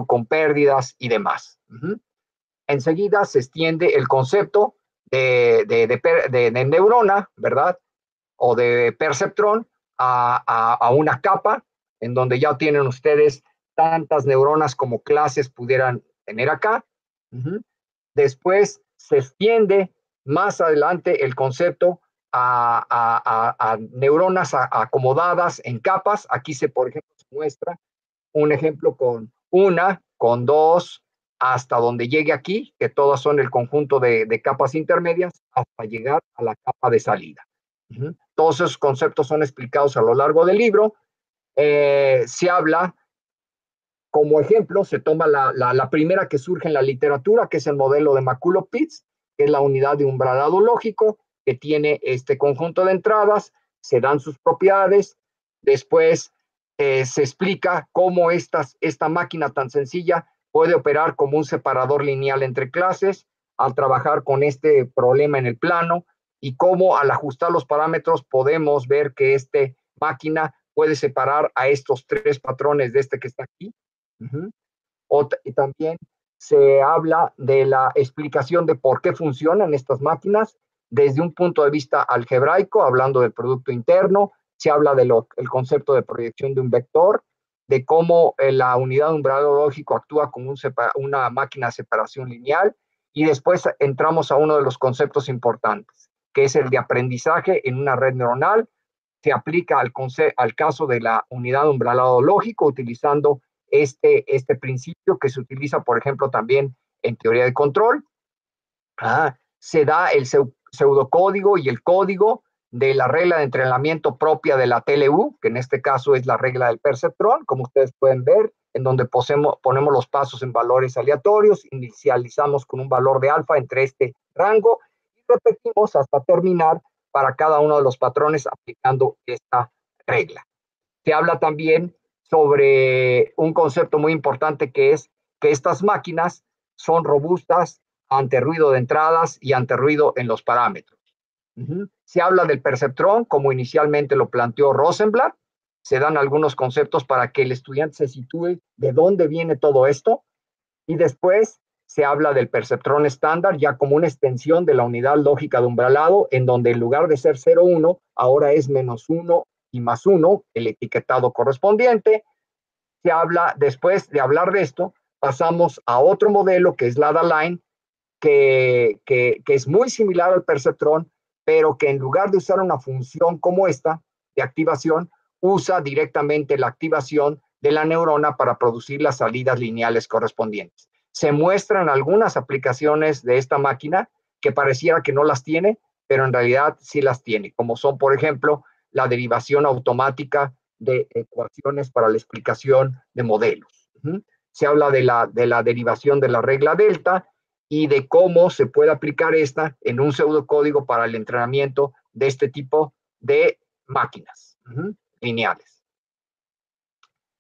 con pérdidas y demás. Enseguida se extiende el concepto de neurona, ¿verdad?, o de perceptrón a una capa, en donde ya tienen ustedes tantas neuronas como clases pudieran tener acá. Después se extiende más adelante el concepto a neuronas acomodadas en capas. Aquí por ejemplo, se muestra un ejemplo con una, con dos, hasta donde llegue aquí, que todas son el conjunto de capas intermedias, hasta llegar a la capa de salida. Todos esos conceptos son explicados a lo largo del libro. Se habla, como ejemplo, se toma la primera que surge en la literatura, que es el modelo de Makulo-Pitts, que es la unidad de umbralado lógico, que tiene este conjunto de entradas, se dan sus propiedades, después se explica cómo esta máquina tan sencilla puede operar como un separador lineal entre clases al trabajar con este problema en el plano, y cómo al ajustar los parámetros podemos ver que esta máquina puede separar a estos tres patrones de este que está aquí. Y también se habla de la explicación de por qué funcionan estas máquinas desde un punto de vista algebraico, hablando del producto interno. Se habla del concepto de proyección de un vector, de cómo la unidad de umbralado lógico actúa como una máquina de separación lineal, y después entramos a uno de los conceptos importantes, que es el de aprendizaje en una red neuronal. Se aplica al caso de la unidad de umbralado lógico, utilizando este principio que se utiliza, por ejemplo, también en teoría de control. Se da el pseudocódigo y el código de la regla de entrenamiento propia de la TLU, que en este caso es la regla del perceptrón, como ustedes pueden ver, en donde ponemos los pasos en valores aleatorios, inicializamos con un valor de alfa entre este rango y repetimos hasta terminar para cada uno de los patrones aplicando esta regla. Se habla también sobre un concepto muy importante, que es que estas máquinas son robustas ante ruido de entradas y ante ruido en los parámetros. Se habla del perceptrón, como inicialmente lo planteó Rosenblatt. Se dan algunos conceptos para que el estudiante se sitúe de dónde viene todo esto. Y después se habla del perceptrón estándar, ya como una extensión de la unidad lógica de umbralado, en donde en lugar de ser 0, 1, ahora es -1 y +1, el etiquetado correspondiente. Se habla, después de hablar de esto, pasamos a otro modelo, que es la Adaline, que es muy similar al perceptrón, pero que en lugar de usar una función como esta de activación, usa directamente la activación de la neurona para producir las salidas lineales correspondientes. Se muestran algunas aplicaciones de esta máquina que pareciera que no las tiene, pero en realidad sí las tiene, como son, por ejemplo, la derivación automática de ecuaciones para la explicación de modelos. Se habla de la derivación de la regla delta y de cómo se puede aplicar esta en un pseudocódigo para el entrenamiento de este tipo de máquinas lineales.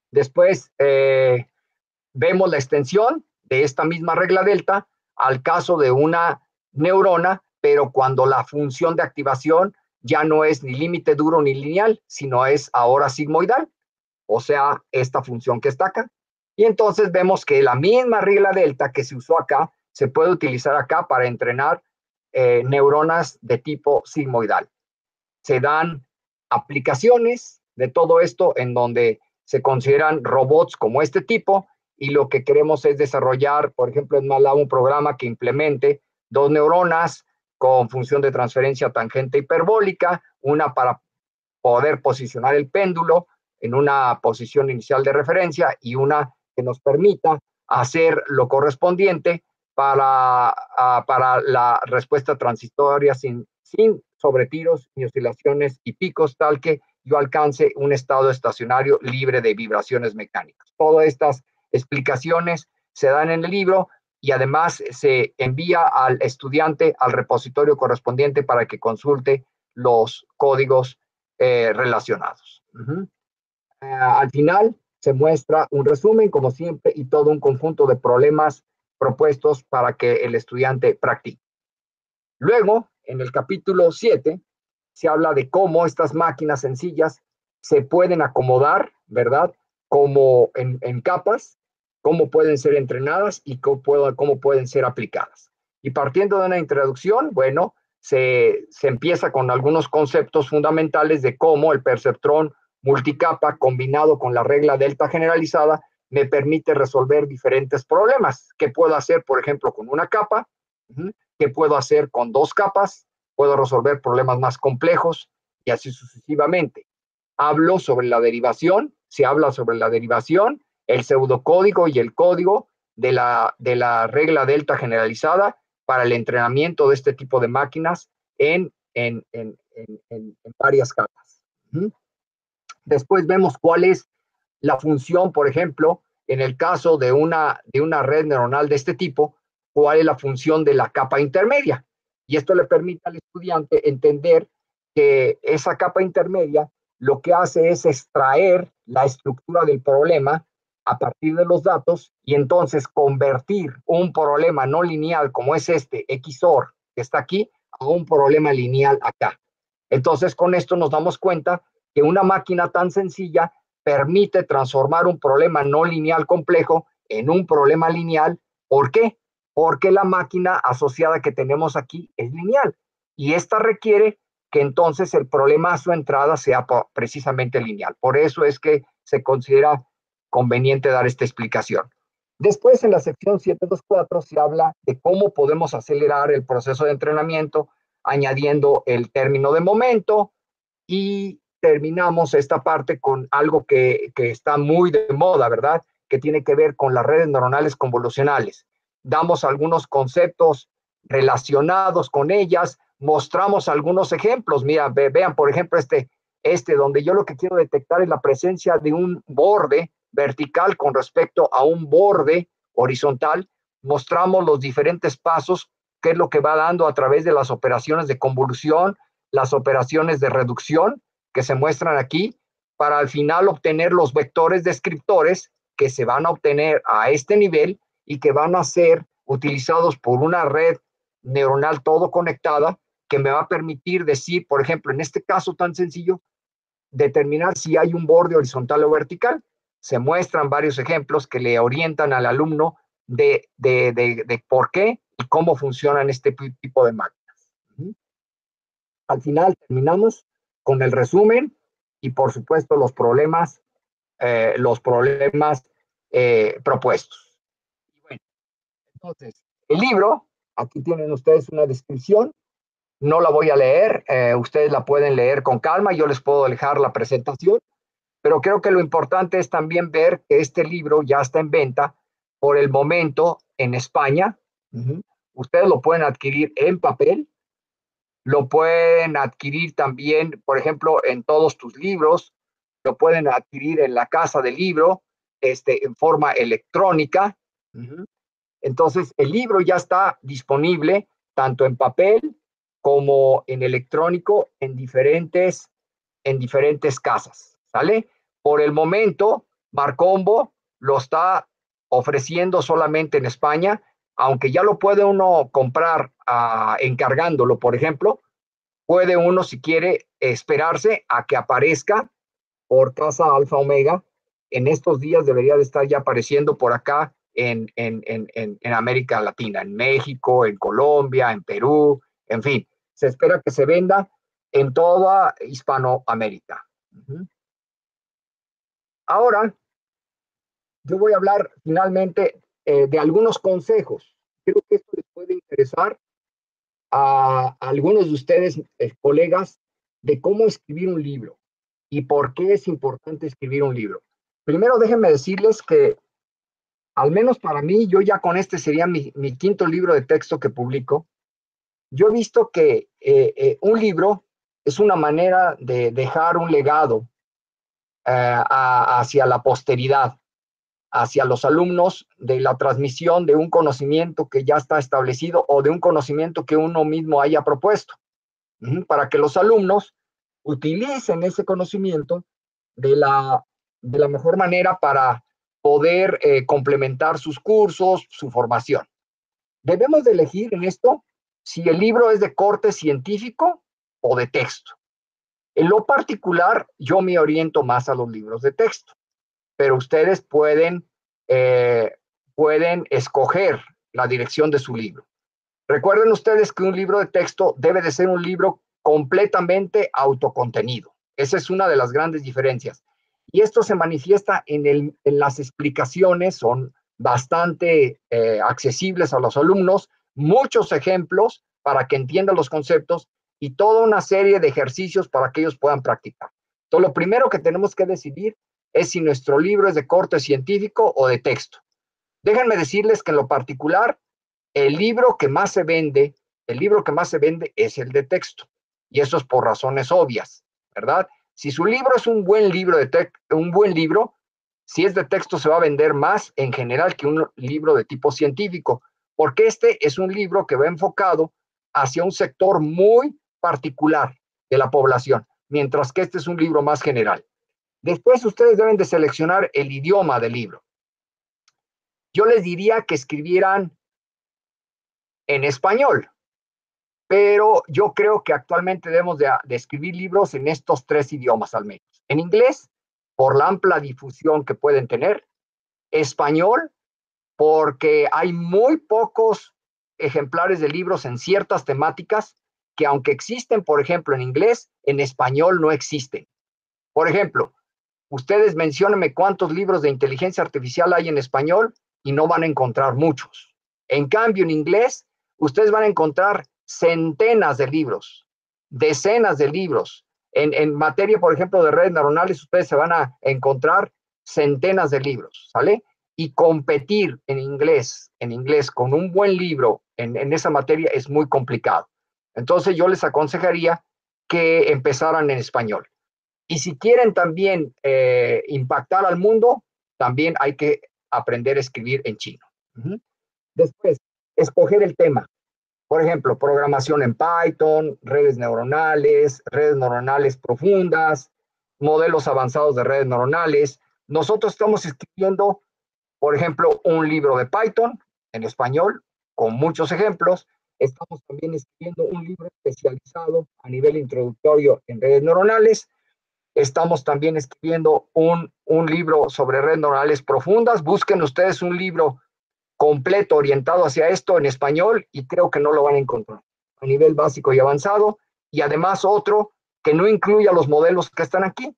Después vemos la extensión de esta misma regla delta al caso de una neurona, pero cuando la función de activación ya no es ni límite duro ni lineal, sino es ahora sigmoidal, o sea, esta función que está acá. Y entonces vemos que la misma regla delta que se usó acá, se puede utilizar acá para entrenar neuronas de tipo sigmoidal. Se dan aplicaciones de todo esto en donde se consideran robots como este tipo, y lo que queremos es desarrollar, por ejemplo, en MATLAB un programa que implemente 2 neuronas con función de transferencia tangente hiperbólica, una para poder posicionar el péndulo en una posición inicial de referencia y una que nos permita hacer lo correspondiente para la respuesta transitoria sin sobretiros ni oscilaciones y picos, tal que yo alcance un estado estacionario libre de vibraciones mecánicas. Todas estas explicaciones se dan en el libro y además se envía al estudiante al repositorio correspondiente para que consulte los códigos relacionados. Al final se muestra un resumen, como siempre, y todo un conjunto de problemas propuestos para que el estudiante practique. Luego, en el capítulo 7, se habla de cómo estas máquinas sencillas se pueden acomodar, ¿verdad? Como en capas, cómo pueden ser entrenadas y cómo pueden ser aplicadas. Y partiendo de una introducción, bueno, se empieza con algunos conceptos fundamentales de cómo el perceptrón multicapa combinado con la regla delta generalizada me permite resolver diferentes problemas. ¿Qué puedo hacer, por ejemplo, con una capa? ¿Qué puedo hacer con 2 capas? Puedo resolver problemas más complejos y así sucesivamente. Hablo sobre la derivación, se habla sobre la derivación, el pseudocódigo y el código de la regla delta generalizada para el entrenamiento de este tipo de máquinas en varias capas. Después vemos cuál es la función, por ejemplo, en el caso de una red neuronal de este tipo, cuál es la función de la capa intermedia. Y esto le permite al estudiante entender que esa capa intermedia lo que hace es extraer la estructura del problema a partir de los datos y entonces convertir un problema no lineal como es este XOR que está aquí a un problema lineal acá. Entonces con esto nos damos cuenta que una máquina tan sencilla permite transformar un problema no lineal complejo en un problema lineal. ¿Por qué? Porque la máquina asociada que tenemos aquí es lineal y esta requiere que entonces el problema a su entrada sea precisamente lineal. Por eso es que se considera conveniente dar esta explicación. Después, en la sección 724, se habla de cómo podemos acelerar el proceso de entrenamiento añadiendo el término de momento, y terminamos esta parte con algo que está muy de moda, ¿verdad? Que tiene que ver con las redes neuronales convolucionales. Damos algunos conceptos relacionados con ellas, mostramos algunos ejemplos. Mira, vean, por ejemplo, este donde yo lo que quiero detectar es la presencia de un borde vertical con respecto a un borde horizontal. Mostramos los diferentes pasos, qué es lo que va dando a través de las operaciones de convolución, las operaciones de reducción que se muestran aquí, para al final obtener los vectores descriptores que se van a obtener a este nivel y que van a ser utilizados por una red neuronal todo conectada que me va a permitir decir, por ejemplo, en este caso tan sencillo, determinar si hay un borde horizontal o vertical. Se muestran varios ejemplos que le orientan al alumno de por qué y cómo funcionan este tipo de máquinas. Al final terminamos con el resumen y, por supuesto, los problemas propuestos. Y bueno, entonces, el libro, aquí tienen ustedes una descripción, no la voy a leer, ustedes la pueden leer con calma, yo les puedo dejar la presentación, pero creo que lo importante es también ver que este libro ya está en venta por el momento en España. Ustedes lo pueden adquirir en papel, lo pueden adquirir también, por ejemplo, en Todos Tus Libros, lo pueden adquirir en la Casa del Libro, en forma electrónica. Entonces, el libro ya está disponible tanto en papel como en electrónico en diferentes casas, ¿sale? Por el momento, Marcombo lo está ofreciendo solamente en España, aunque ya lo puede uno comprar encargándolo, por ejemplo, puede uno, si quiere, esperarse a que aparezca por Casa Alfa Omega. En estos días debería de estar ya apareciendo por acá en América Latina, en México, en Colombia, en Perú, en fin. Se espera que se venda en toda Hispanoamérica. Ahora, yo voy a hablar finalmente de algunos consejos. Creo que esto les puede interesar a algunos de ustedes, colegas, de cómo escribir un libro y por qué es importante escribir un libro. Primero, déjenme decirles que, al menos para mí, yo ya con este sería mi quinto libro de texto que publico. Yo he visto que un libro es una manera de dejar un legado hacia la posteridad, hacia los alumnos, de la transmisión de un conocimiento que ya está establecido o de un conocimiento que uno mismo haya propuesto, para que los alumnos utilicen ese conocimiento de la mejor manera para poder complementar sus cursos, su formación. Debemos de elegir en esto si el libro es de corte científico o de texto. En lo particular, yo me oriento más a los libros de texto, pero ustedes pueden escoger la dirección de su libro. Recuerden ustedes que un libro de texto debe de ser un libro completamente autocontenido. Esa es una de las grandes diferencias. Y esto se manifiesta en las explicaciones, son bastante accesibles a los alumnos, muchos ejemplos para que entiendan los conceptos y toda una serie de ejercicios para que ellos puedan practicar. Entonces, lo primero que tenemos que decidir es si nuestro libro es de corte científico o de texto. Déjenme decirles que en lo particular, el libro que más se vende es el de texto. Y eso es por razones obvias, ¿verdad? Si su libro es un buen libro, si es de texto se va a vender más en general que un libro de tipo científico, porque este es un libro que va enfocado hacia un sector muy particular de la población, mientras que este es un libro más general. Después ustedes deben de seleccionar el idioma del libro. Yo les diría que escribieran en español, pero yo creo que actualmente debemos de escribir libros en estos tres idiomas al menos. En inglés, por la ampla difusión que pueden tener. Español, porque hay muy pocos ejemplares de libros en ciertas temáticas que, aunque existen, por ejemplo, en inglés, en español no existen. Por ejemplo, ustedes menciónenme cuántos libros de inteligencia artificial hay en español y no van a encontrar muchos. En cambio, en inglés, ustedes van a encontrar centenas de libros, decenas de libros. En materia, por ejemplo, de redes neuronales, ustedes se van a encontrar centenas de libros, ¿sale? Y competir en inglés con un buen libro en esa materia es muy complicado. Entonces, yo les aconsejaría que empezaran en español. Y si quieren también impactar al mundo, también hay que aprender a escribir en chino. Después, escoger el tema. Por ejemplo, programación en Python, redes neuronales profundas, modelos avanzados de redes neuronales. Nosotros estamos escribiendo, por ejemplo, un libro de Python en español, con muchos ejemplos. Estamos también escribiendo un libro especializado a nivel introductorio en redes neuronales. Estamos también escribiendo un libro sobre redes neuronales profundas. Busquen ustedes un libro completo orientado hacia esto en español y creo que no lo van a encontrar a nivel básico y avanzado. Y además otro que no incluya los modelos que están aquí,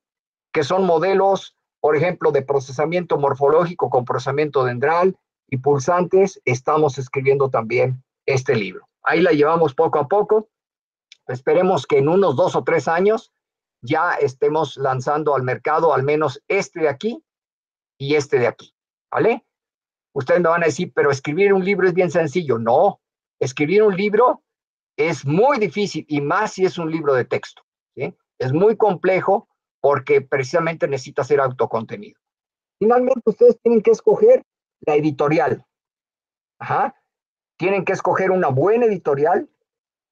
que son modelos, por ejemplo, de procesamiento morfológico con procesamiento dendral y pulsantes. Estamos escribiendo también este libro. Ahí la llevamos poco a poco. Esperemos que en unos 2 o 3 años ya estemos lanzando al mercado al menos este de aquí y este de aquí, ¿vale? Ustedes me van a decir, pero escribir un libro es bien sencillo. No, escribir un libro es muy difícil y más si es un libro de texto, ¿sí? Es muy complejo porque precisamente necesita ser autocontenido. Finalmente, ustedes tienen que escoger la editorial. Tienen que escoger una buena editorial.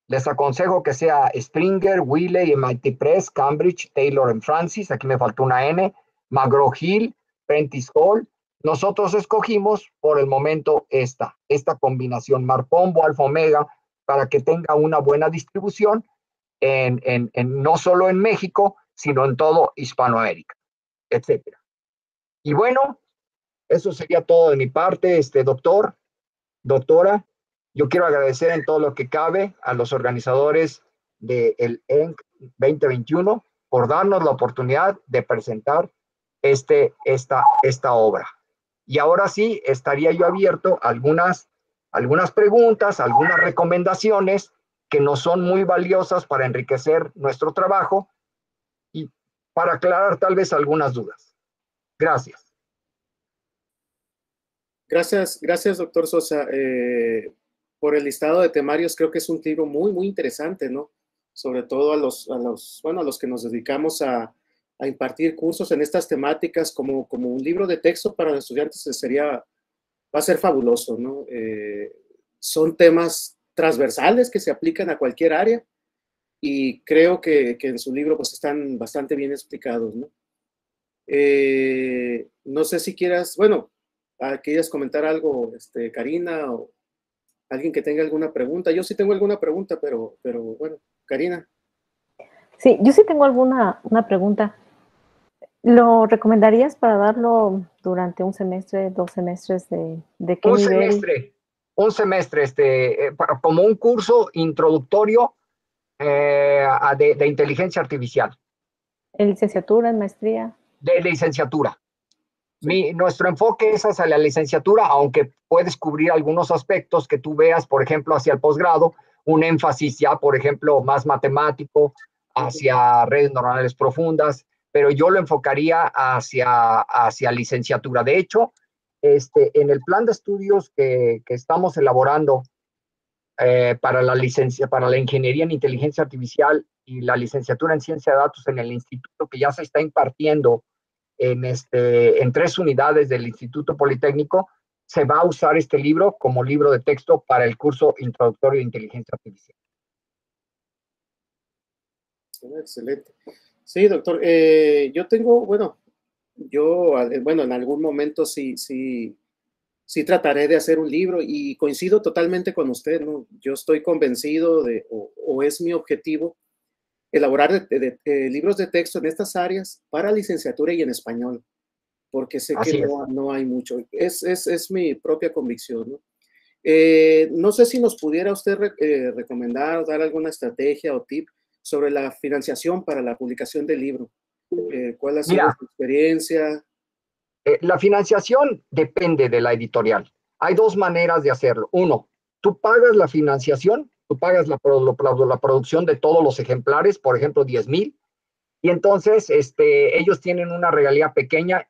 Les aconsejo que sea Springer, Wiley, MIT Press, Cambridge, Taylor & Francis, aquí me faltó una N, McGraw-Hill, Prentice Hall. Nosotros escogimos por el momento esta combinación Marpombo, Alfa Omega, para que tenga una buena distribución no solo en México, sino en todo Hispanoamérica, etcétera. Y bueno, eso sería todo de mi parte, doctor, doctora. Yo quiero agradecer en todo lo que cabe a los organizadores del ENC 2021 por darnos la oportunidad de presentar esta obra. Y ahora sí, estaría yo abierto a algunas preguntas, algunas recomendaciones que nos son muy valiosas para enriquecer nuestro trabajo y para aclarar tal vez algunas dudas. Gracias. Gracias, doctor Sosa, por el listado de temarios. Creo que es un libro muy, muy interesante, ¿no? Sobre todo a los que nos dedicamos a impartir cursos en estas temáticas, como un libro de texto para los estudiantes va a ser fabuloso, ¿no? Son temas transversales que se aplican a cualquier área y creo que en su libro pues están bastante bien explicados, ¿no? No sé si quieras comentar algo, Karina, o alguien que tenga alguna pregunta. Yo sí tengo alguna pregunta, pero bueno, Karina. Sí, yo sí tengo una pregunta. ¿Lo recomendarías para darlo durante un semestre, 2 semestres? ¿De qué nivel? Un semestre, como un curso introductorio de inteligencia artificial. ¿En licenciatura, en maestría? De licenciatura. Sí. Nuestro enfoque es hacia la licenciatura, aunque puedes cubrir algunos aspectos que tú veas, por ejemplo, hacia el posgrado, un énfasis ya, por ejemplo, más matemático, hacia redes neuronales profundas, pero yo lo enfocaría hacia licenciatura. De hecho, en el plan de estudios que estamos elaborando para la ingeniería en inteligencia artificial y la licenciatura en ciencia de datos en el instituto, que ya se está impartiendo en 3 unidades del Instituto Politécnico, se va a usar este libro como libro de texto para el curso introductorio de inteligencia artificial. Excelente. Sí, doctor. Yo tengo, en algún momento sí trataré de hacer un libro y coincido totalmente con usted, ¿no? Yo estoy convencido o es mi objetivo elaborar libros de texto en estas áreas para licenciatura y en español, porque sé que no hay mucho. Es mi propia convicción, ¿no? No sé si nos pudiera usted recomendar o dar alguna estrategia o tip sobre la financiación para la publicación del libro. ¿Cuál ha sido su experiencia? La financiación depende de la editorial. Hay 2 maneras de hacerlo. Uno, tú pagas la financiación, tú pagas la producción de todos los ejemplares, por ejemplo, 10,000, y entonces ellos tienen una regalía pequeña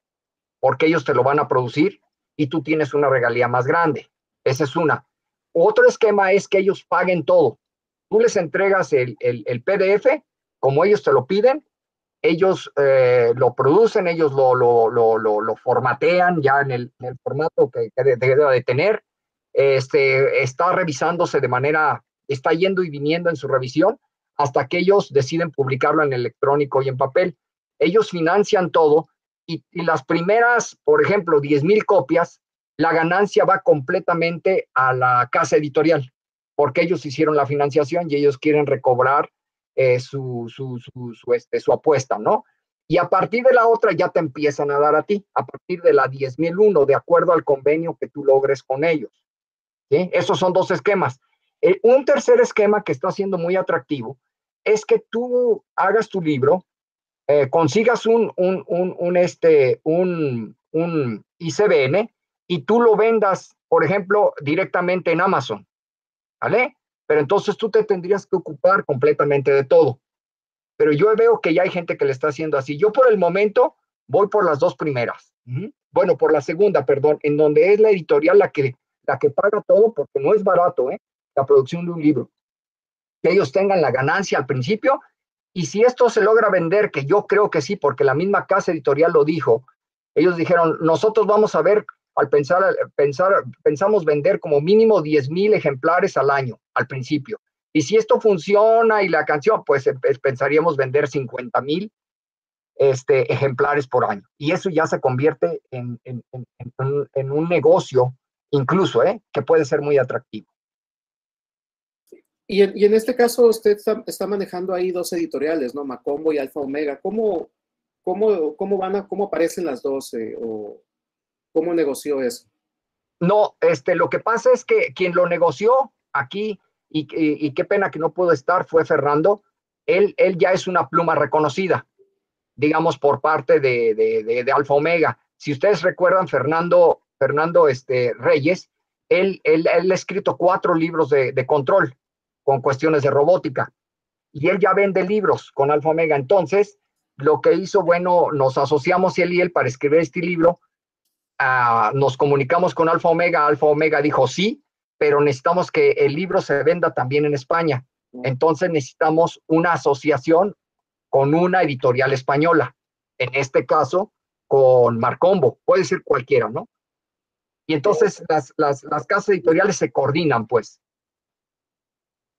porque ellos te lo van a producir y tú tienes una regalía más grande. Esa es una. Otro esquema es que ellos paguen todo. Tú les entregas el PDF, como ellos te lo piden, ellos lo producen, ellos lo formatean ya en el formato que debe de tener, está revisándose está yendo y viniendo en su revisión hasta que ellos deciden publicarlo en electrónico y en papel. Ellos financian todo y las primeras, por ejemplo, 10,000 copias, la ganancia va completamente a la casa editorial, porque ellos hicieron la financiación y ellos quieren recobrar su apuesta, ¿no? Y a partir de la otra ya te empiezan a dar a ti, a partir de la 10,001, de acuerdo al convenio que tú logres con ellos. ¿Sí? Esos son 2 esquemas. Un tercer esquema que está siendo muy atractivo es que tú hagas tu libro, consigas un ICBN y tú lo vendas, por ejemplo, directamente en Amazon, ¿vale? Pero entonces tú te tendrías que ocupar completamente de todo. Pero yo veo que ya hay gente que le está haciendo así. Yo por el momento voy por las 2 primeras. Bueno, por la segunda, perdón, en donde es la editorial la que paga todo, porque no es barato, la producción de un libro. Que ellos tengan la ganancia al principio, y si esto se logra vender, que yo creo que sí, porque la misma casa editorial lo dijo, ellos dijeron, nosotros vamos a ver, pensamos vender como mínimo 10,000 ejemplares al año, al principio. Y si esto funciona y la canción, pues pensaríamos vender 50,000 ejemplares por año. Y eso ya se convierte en un negocio, incluso, que puede ser muy atractivo. Y en este caso usted está manejando ahí dos editoriales, ¿no? Macombo y Alfa Omega. ¿Cómo aparecen las dos? ¿O cómo negoció eso? No, lo que pasa es que quien lo negoció aquí, y qué pena que no pudo estar, fue Fernando. Él ya es una pluma reconocida, digamos, por parte de Alfa Omega. Si ustedes recuerdan, Fernando Reyes, él ha escrito 4 libros de control con cuestiones de robótica, y él ya vende libros con Alfa Omega. Entonces, lo que hizo, bueno, nos asociamos él y él para escribir este libro. Nos comunicamos con Alfa Omega dijo sí, pero necesitamos que el libro se venda también en España. Entonces necesitamos una asociación con una editorial española, en este caso con Marcombo, puede ser cualquiera, ¿no? Y entonces las casas editoriales se coordinan, pues.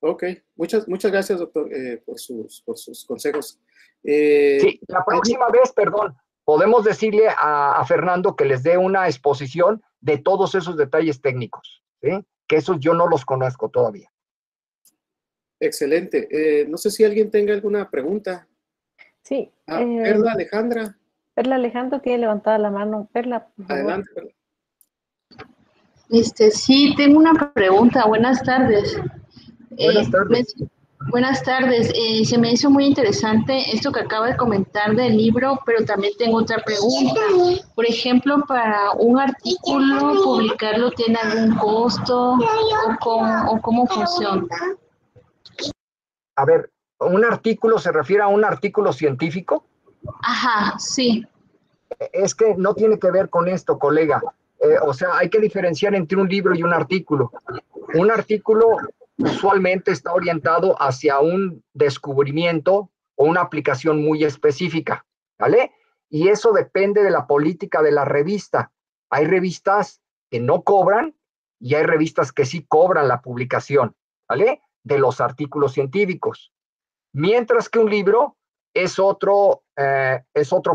Ok, muchas gracias, doctor, por sus consejos. Sí, la próxima vez, perdón, podemos decirle a Fernando que les dé una exposición de todos esos detalles técnicos, ¿sí? Que esos yo no los conozco todavía. Excelente. No sé si alguien tenga alguna pregunta. Sí. Perla Alejandra. Perla Alejandra tiene levantada la mano. Perla, por favor. Adelante, Perla. Sí, tengo una pregunta. Buenas tardes. Buenas tardes. Buenas tardes. Se me hizo muy interesante esto que acaba de comentar del libro, pero también tengo otra pregunta. Por ejemplo, para un artículo, publicarlo tiene algún costo o cómo funciona. A ver, ¿un artículo se refiere a un artículo científico? Ajá, sí. Es que no tiene que ver con esto, colega. O sea, hay que diferenciar entre un libro y un artículo. Un artículo usualmente está orientado hacia un descubrimiento o una aplicación muy específica, ¿vale? Y eso depende de la política de la revista. Hay revistas que no cobran y hay revistas que sí cobran la publicación, ¿vale? De los artículos científicos. Mientras que un libro es otro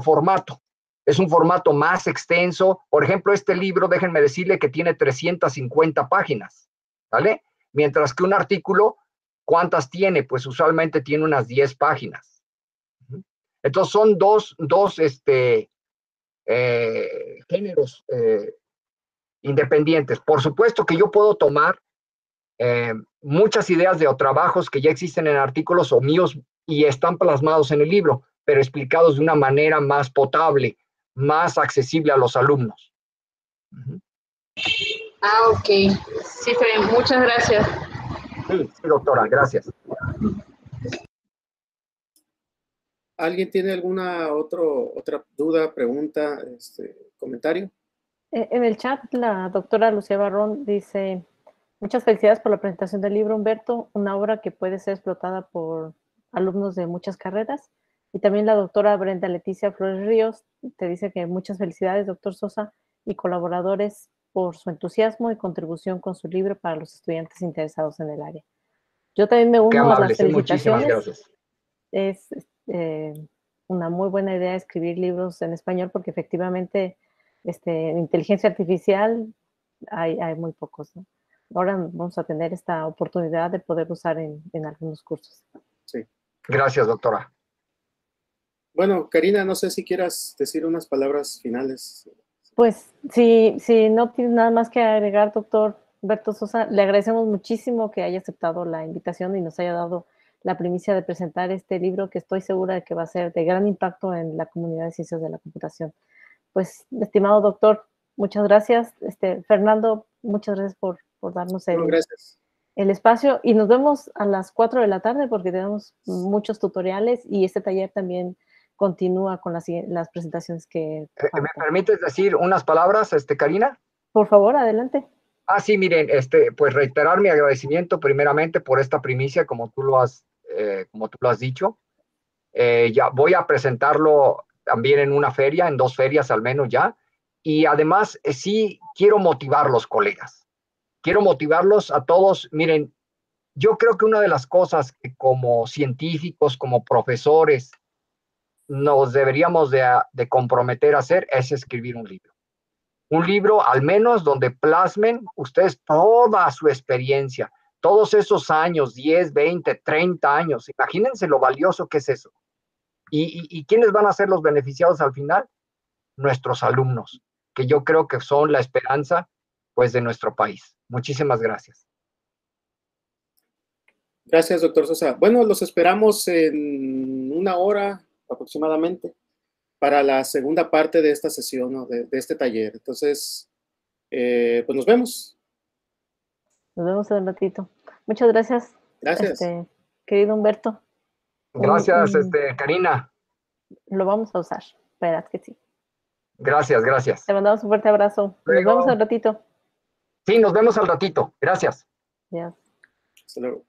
formato. Es un formato más extenso. Por ejemplo, este libro, déjenme decirle que tiene 350 páginas, ¿vale? Mientras que un artículo, ¿cuántas tiene? Pues usualmente tiene unas 10 páginas. Entonces son dos géneros independientes. Por supuesto que yo puedo tomar muchas ideas de trabajos que ya existen en artículos o míos y están plasmados en el libro, pero explicados de una manera más potable, más accesible a los alumnos. Ok. Sí, está bien. Muchas gracias. Sí, doctora, gracias. ¿Alguien tiene alguna otra duda, pregunta, comentario? En el chat, la doctora Lucía Barrón dice: muchas felicidades por la presentación del libro, Humberto, una obra que puede ser explotada por alumnos de muchas carreras. Y también la doctora Brenda Leticia Flores Ríos te dice que muchas felicidades, doctor Sosa, y colaboradores por su entusiasmo y contribución con su libro para los estudiantes interesados en el área. Yo también me uno a las felicitaciones. Muchísimas gracias. Es una muy buena idea escribir libros en español porque efectivamente en inteligencia artificial hay muy pocos, ¿no? Ahora vamos a tener esta oportunidad de poder usar en algunos cursos. Sí. Gracias, doctora. Bueno, Karina, no sé si quieras decir unas palabras finales. Pues si no tienes nada más que agregar, doctor Humberto Sosa, le agradecemos muchísimo que haya aceptado la invitación y nos haya dado la primicia de presentar este libro que estoy segura de que va a ser de gran impacto en la comunidad de ciencias de la computación. Pues, estimado doctor, muchas gracias. Fernando, muchas gracias por darnos el espacio y nos vemos a las 4 de la tarde porque tenemos muchos tutoriales y este taller también continúa con las presentaciones que... ¿Me permites decir unas palabras, Karina? Por favor, adelante. Sí, miren, pues reiterar mi agradecimiento primeramente por esta primicia, como tú lo has dicho. Ya voy a presentarlo también en una feria, en 2 ferias al menos ya. Y además, sí quiero motivarlos, colegas. Quiero motivarlos a todos. Miren, yo creo que una de las cosas que como científicos, como profesores, nos deberíamos de comprometer a hacer es escribir un libro. Un libro al menos donde plasmen ustedes toda su experiencia, todos esos años, 10, 20, 30 años, imagínense lo valioso que es eso. ¿Y quiénes van a ser los beneficiados al final? Nuestros alumnos, que yo creo que son la esperanza, pues, de nuestro país. Muchísimas gracias. Gracias, doctor Sosa. Bueno, los esperamos en 1 hora aproximadamente para la segunda parte de esta sesión, ¿no? de este taller. Entonces, pues nos vemos. Nos vemos en un ratito. Muchas gracias. Gracias. Querido Humberto. Gracias, Karina. Lo vamos a usar. Verás que sí. Gracias, gracias. Te mandamos un fuerte abrazo. Luego. Nos vemos al ratito. Sí, nos vemos al ratito. Gracias. Ya. Hasta luego.